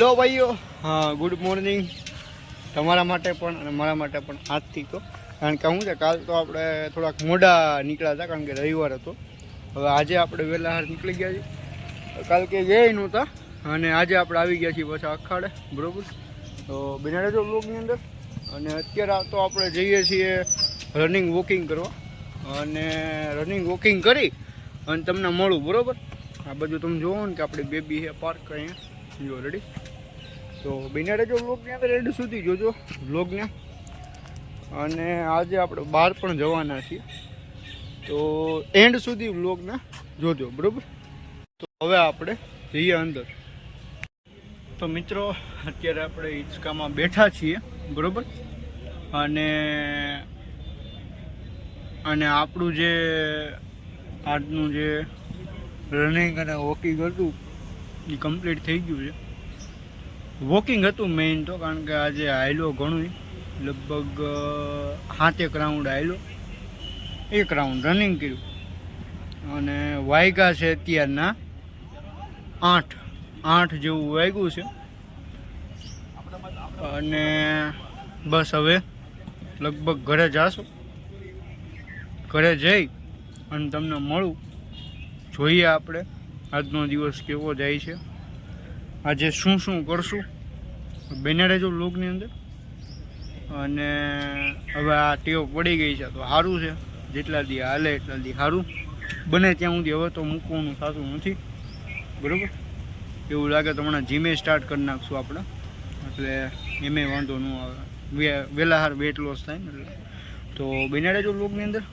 Hello ભાઈઓ, હા good morning તમારા માટે પણ અને મારા માટે પણ આજથી તો. કારણ કે શું છે, કાલ તો આપણે થોડાક મોડા નીકળ્યા હતા કારણ કે રવિવાર હતો. હવે આજે આપણે વહેલા નીકળી ગયા છીએ. કાલ કે ગયા નહોતા અને આજે આપણે આવી ગયા છીએ પાછા અખાડે, બરાબર. તો બિના રહેજો બ્લોગની અંદર. અને અત્યારે તો આપણે જઈએ છીએ રનિંગ વોકિંગ કરવા અને રનિંગ વોકિંગ કરી અને તમને મળું, બરાબર. આ બધું તમે જોવો ને કે આપણી બેબી છે પાર્ક અહીંયા જો રેડી. તો બિના રહેજો વ્લોગની અંદર એન્ડ સુધી જોજો વ્લોગને. અને આજે આપણે બહાર પણ જવાના છીએ, તો એન્ડ સુધી વ્લોગને જોજો, બરાબર. તો હવે આપણે જઈએ અંદર. તો મિત્રો અત્યારે આપણે હિંચકામાં બેઠા છીએ, બરાબર. અને આપણું જે આજનું જે રનિંગ અને વોકિંગ હતું એ કમ્પ્લીટ થઈ ગયું છે. વોકિંગ હતું મેઇન તો, કારણ કે આજે હાલ્યો ઘણું, લગભગ 7 રાઉન્ડ હાલ્યો, 1 રાઉન્ડ રનિંગ કર્યું અને વાગ્યા છે અત્યારના 8 જેવું વાગ્યું છે. અને બસ હવે લગભગ ઘરે જાશું, ઘરે જઈ અને તમને મળું, જોઈએ આપણે આજનો દિવસ કેવો જાય છે, આજે શું શું કરશું, બને રહેજો વ્લોગની અંદર. અને હવે આ ટેવ પડી ગઈ છે તો સારું છે, જેટલા દી હાલે એટલા દી સારું, બને ત્યાં સુધી હવે તો મૂકવાનું થતું નથી, બરાબર. એવું લાગે તો હમણાં જીમે સ્ટાર્ટ કરી નાખશું આપણે, એટલે એમે વાંધો ન આવે, વહેલા હાર વેટ લોસ થાય ને એટલે. તો બને રહેજો વ્લોગની અંદર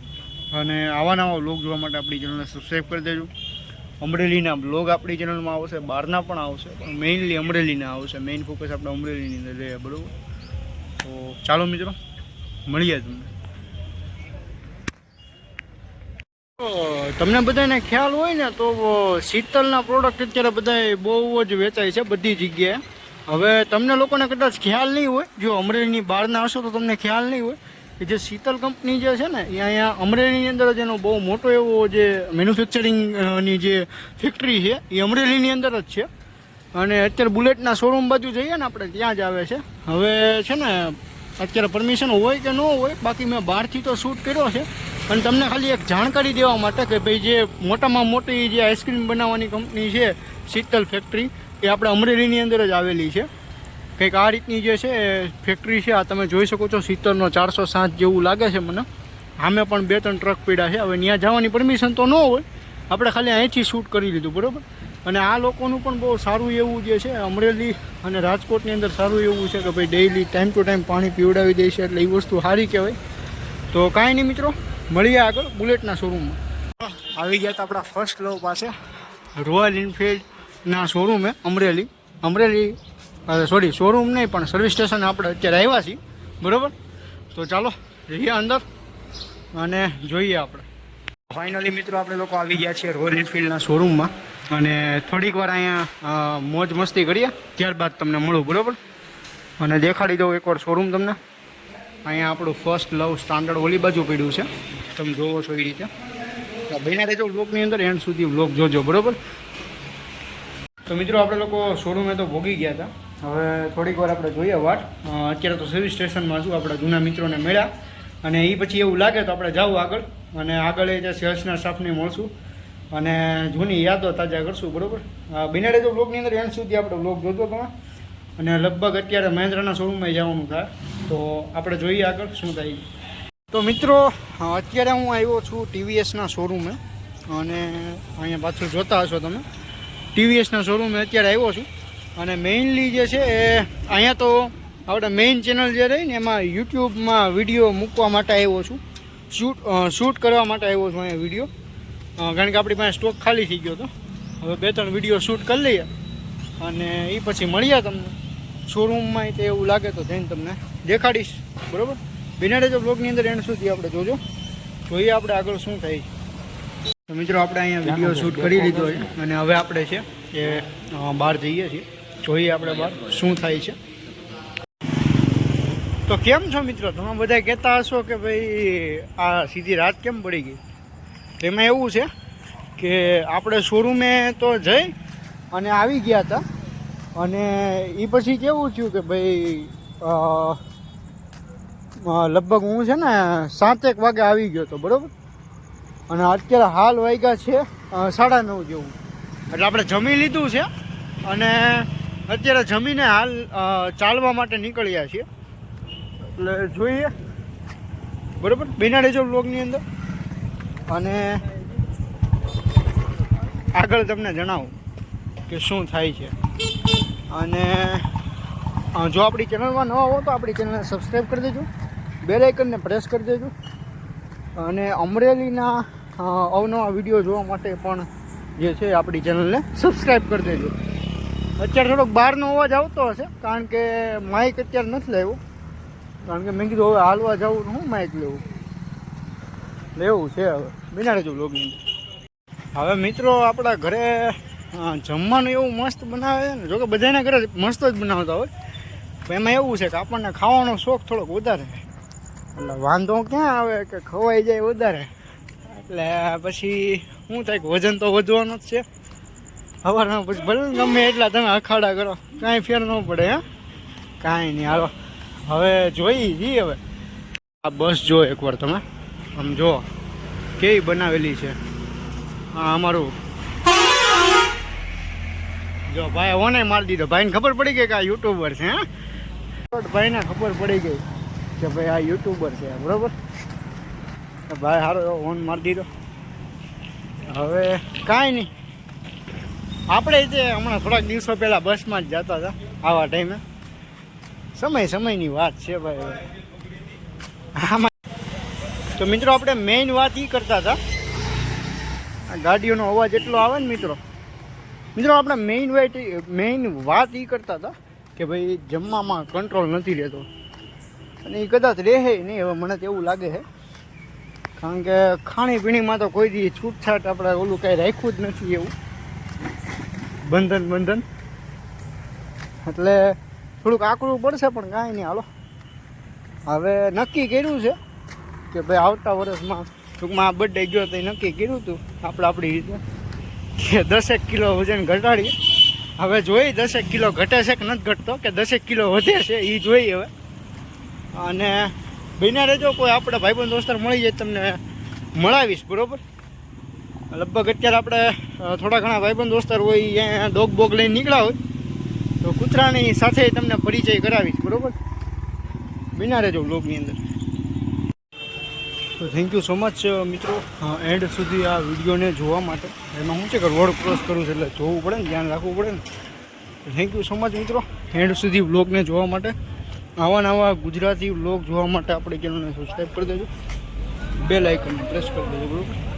અને આવા નવા વ્લોગ જોવા માટે આપણી ચેનલને સબસ્ક્રાઈબ કરી દેજો. અમરેલીના બ્લોગ આપણી ચેનલમાં આવશે, બહારના પણ આવશે, પણ મેઇનલી અમરેલીના આવશે. મેઇન ફોકસ આપણે અમરેલીની અંદર રહે, બરાબર. તો ચાલો મિત્રો, મળીએ તમને. તમને બધાને ખ્યાલ હોય ને તો શીતલના પ્રોડક્ટ અત્યારે બધા બહુ જ વેચાય છે બધી જગ્યાએ. હવે તમને લોકોને કદાચ ખ્યાલ નહીં હોય, જો અમરેલીની બહારના હશો તો તમને ખ્યાલ નહીં હોય કે જે શીતલ કંપની જે છે ને એ અહીંયા અમરેલીની અંદર જ એનો બહુ મોટો એવો જે મેન્યુફેક્ચરિંગની જે ફેક્ટરી છે એ અમરેલીની અંદર જ છે. અને અત્યારે બુલેટના શોરૂમ બાજુ જઈએ ને આપણે ત્યાં જ આવે છે. હવે છે ને અત્યારે પરમિશન હોય કે ન હોય, બાકી મેં બહારથી તો શૂટ કર્યો છે. અને તમને ખાલી એક જાણકારી દેવા માટે કે ભાઈ જે મોટામાં મોટી જે આઈસ્ક્રીમ બનાવવાની કંપની છે શીતલ ફેક્ટરી, એ આપણે અમરેલીની અંદર જ આવેલી છે. કંઈક આ રીતની જે છે ફેક્ટરી છે, આ તમે જોઈ શકો છો. શીતલનો 407 જેવું લાગે છે મને. આમે પણ 2-3 ટ્રક પડ્યા છે. હવે ત્યાં જવાની પરમિશન તો ન હોય, આપણે ખાલી અહીંથી શૂટ કરી લીધું, બરાબર. અને આ લોકોનું પણ બહુ સારું એવું જે છે અમરેલી અને રાજકોટની અંદર સારું એવું છે કે ભાઈ ડેઇલી ટાઈમ ટુ ટાઈમ પાણી પીવડાવી દે છે, એટલે એ વસ્તુ સારી કહેવાય. તો કાંઈ નહીં મિત્રો, મળીએ આગળ બુલેટના શોરૂમમાં. આવી ગયા હતા આપણા ફર્સ્ટ લવ પાસે, રોયલ એનફિલ્ડના શોરૂમે અમરેલી સોરી શોરૂમ નહીં પણ સર્વિસ સ્ટેશન આપણે અત્યારે આવ્યા છીએ, બરાબર. તો ચાલો જઈએ અંદર અને જોઈએ આપણે. ફાઇનલી મિત્રો આપણે લોકો આવી ગયા છીએ રોયલ એનફિલ્ડના શોરૂમમાં અને થોડીક વાર અહીંયા મોજ મસ્તી કરીએ, ત્યારબાદ તમને મળું, બરાબર. અને દેખાડી દઉં એકવાર શોરૂમ તમને. અહીંયા આપણું ફર્સ્ટ લવ સ્ટાન્ડર્ડ ઓલી બાજુ પડ્યું છે, તમે જોવો છો એ રીતે. બન્યા રહેજો વ્લોગની અંદર, એન્ડ સુધી વ્લોગ જોજો, બરાબર. તો મિત્રો આપણે લોકો શોરૂમે તો ભોગી ગયા હતા. હવે થોડીક વાર આપણે જોઈએ વાટ. અત્યારે તો સર્વિસ સ્ટેશનમાં છું, આપણા જૂના મિત્રોને મળ્યા અને એ પછી એવું લાગે તો આપણે જાવું આગળ અને આગળ એ જે સેલ્સના સ્ટાફને મળશું અને જૂની યાદો તાજા કરશું, બરાબર. બન્યા રહેજો વ્લોગની અંદર, એન્ડ સુધી આપણે વ્લોગ જોજો તમે. અને લગભગ અત્યારે મહેન્દ્રના શોરૂમમાં જવાનું થાય, તો આપણે જોઈએ આગળ શું થાય. તો મિત્રો અત્યારે હું આવ્યો છું ટીવીએસના શોરૂમે અને અહીંયા પાછળ જોતા હશો તમે ટીવીએસના શોરૂમે અત્યારે આવ્યો છું. અને મેઇનલી જે છે એ અહીંયા તો આપણે મેઇન ચેનલ જે રહી ને એમાં યુટ્યુબમાં વિડીયો મૂકવા માટે આવ્યો છું, શૂટ કરવા માટે આવ્યો છું અહીંયા વિડીયો. કારણ કે આપણી પાસે સ્ટોક ખાલી થઈ ગયો હતો. હવે 2-3 વિડીયો શૂટ કરી લઈએ અને એ પછી મળીએ તમને શોરૂમમાં. તો એવું લાગે તો જઈને તમને દેખાડીશ, બરાબર. બિના રહેજો બ્લોગની અંદર, એન્ડ સુધી આપણે જોજો, જોઈએ આપણે આગળ શું થાય. તો મિત્રો આપણે અહીંયા વિડીયો શૂટ કરી લીધો છે અને હવે આપણે છે એ બહાર જઈએ છીએ, જોઈએ આપણે બહાર શું થાય છે. તો કેમ છો મિત્રો, તમે બધા કહેતા હશો કે ભાઈ આ સીધી રાત કેમ પડી ગઈ. તેમાં એવું છે કે આપણે શોરૂમે તો જઈ અને આવી ગયા હતા અને એ પછી કેવું થયું કે ભાઈ લગભગ હું છે ને 7-1 વાગે આવી ગયો હતો, બરાબર. અને અત્યારે હાલ વાગ્યા છે 9:30 જેવું. એટલે આપણે જમી લીધું છે અને અત્યારે જમીને હાલ ચાલવા માટે નીકળ્યા છીએ. એટલે જોઈએ, બરાબર. બિના રહેજો બ્લોગની અંદર અને આગળ તમને જણાવું કે શું થાય છે. અને જો આપણી ચેનલમાં નવા હો તો આપણી ચેનલને સબસ્ક્રાઈબ કરી દેજો, બેલ આઇકનને પ્રેસ કરી દેજો. અને અમરેલીના અવનવા વિડીયો જોવા માટે પણ જે છે આપણી ચેનલને સબસ્ક્રાઈબ કરી દેજો. અત્યારે થોડોક બહારનો અવાજ આવતો હશે કારણ કે માઇક અત્યારે નથી લેવું, કારણ કે મેં કીધું હવે હાલવા જવું હું માઇક લેવું છે. હવે બિના રહેજો બ્લોગની અંદર. હવે મિત્રો આપણા ઘરે જમવાનું એવું મસ્ત બનાવે છે ને, જોકે બધાના ઘરે મસ્ત જ બનાવતા હોય, પણ એમાં એવું છે કે આપણને ખાવાનો શોખ થોડોક વધારે, એટલે વાંધો ક્યાં આવે કે ખવાઈ જાય વધારે. એટલે પછી શું થાય કે વજન તો વધવાનું જ છે સવારમાં. પછી ભલે ગમે એટલા તમે અખાડા કરો કાંઈ ફેર ન પડે. કાંઈ નહીં. હાલો હવે જોઈ જઈએ. હવે આ બસ જો એકવાર તમે આમ જો કેવી બનાવેલી છે. હા અમારું જો ભાઈ ઓને મારી દીધો. ભાઈને ખબર પડી ગઈ કે આ યુટ્યુબર છે. ભાઈને ખબર પડી ગઈ કે ભાઈ આ યુટ્યુબર છે, બરાબર. ભાઈ સારો એવો ઓન મારી દીધો. હવે કાંઈ નહીં, આપણે જે હમણાં થોડાક દિવસો પહેલાં બસમાં જ જતા હતા આવા ટાઈમે. સમયની વાત છે ભાઈ. આમાં તો મિત્રો આપણે મેઇન વાત એ કરતા હતા, ગાડીઓનો અવાજ એટલો આવે ને મિત્રો આપણે મેઇન વાત એ કરતા હતા કે ભાઈ જમવામાં કંટ્રોલ નથી રહેતો. અને એ કદાચ રહે નહીં હવે, મને તો એવું લાગે છે. કારણ કે ખાણીપીણીમાં તો કોઈ દી છૂટછાટ આપણે ઓલું કાંઈ રાખ્યું જ નથી એવું બંધન. એટલે થોડુંક આકરું પડશે પણ કાંઈ નહીં. હાલો હવે નક્કી કર્યું છે કે ભાઈ આવતા વર્ષમાં ટૂંકમાં આ બર્થડે ગયો તો નક્કી કર્યું હતું આપણી રીતે કે 10 કિલો વજન ઘટાડીએ. હવે જોઈ 10 કિલો ઘટે છે કે નથી ઘટતો, કે 10 કિલો વધે છે એ જોઈએ હવે. અને બિના રહેજો, કોઈ આપણે ભાઈબંધ દોસ્તાર મળી જાય તમને મળાવીશ, બરાબર. લગભગ અત્યારે આપણે થોડા ઘણા ભાઈબંધ દોસ્તાર હોય અહીંયા ડોગ બોગ લઈને નીકળ્યા હોય તો કૂતરાની સાથે તમને પરિચય કરાવીશ, બરાબર. બિના રહેજો બ્લોગની અંદર. તો થેન્ક યુ સો મચ મિત્રો એન્ડ સુધી આ વિડીયોને જોવા માટે. એમાં શું છે કે રોડ ક્રોસ કરું છે એટલે જોવું પડે ને, ધ્યાન રાખવું પડે ને. થેન્ક યુ સો મચ મિત્રો એન્ડ સુધી વ્લોગને જોવા માટે. આવા ગુજરાતી વ્લોગ જોવા માટે આપણી ચેનલને સબસ્ક્રાઈબ કરી દેજો, બેલ આઇકનને પ્રેસ કરી દેજો, બરાબર.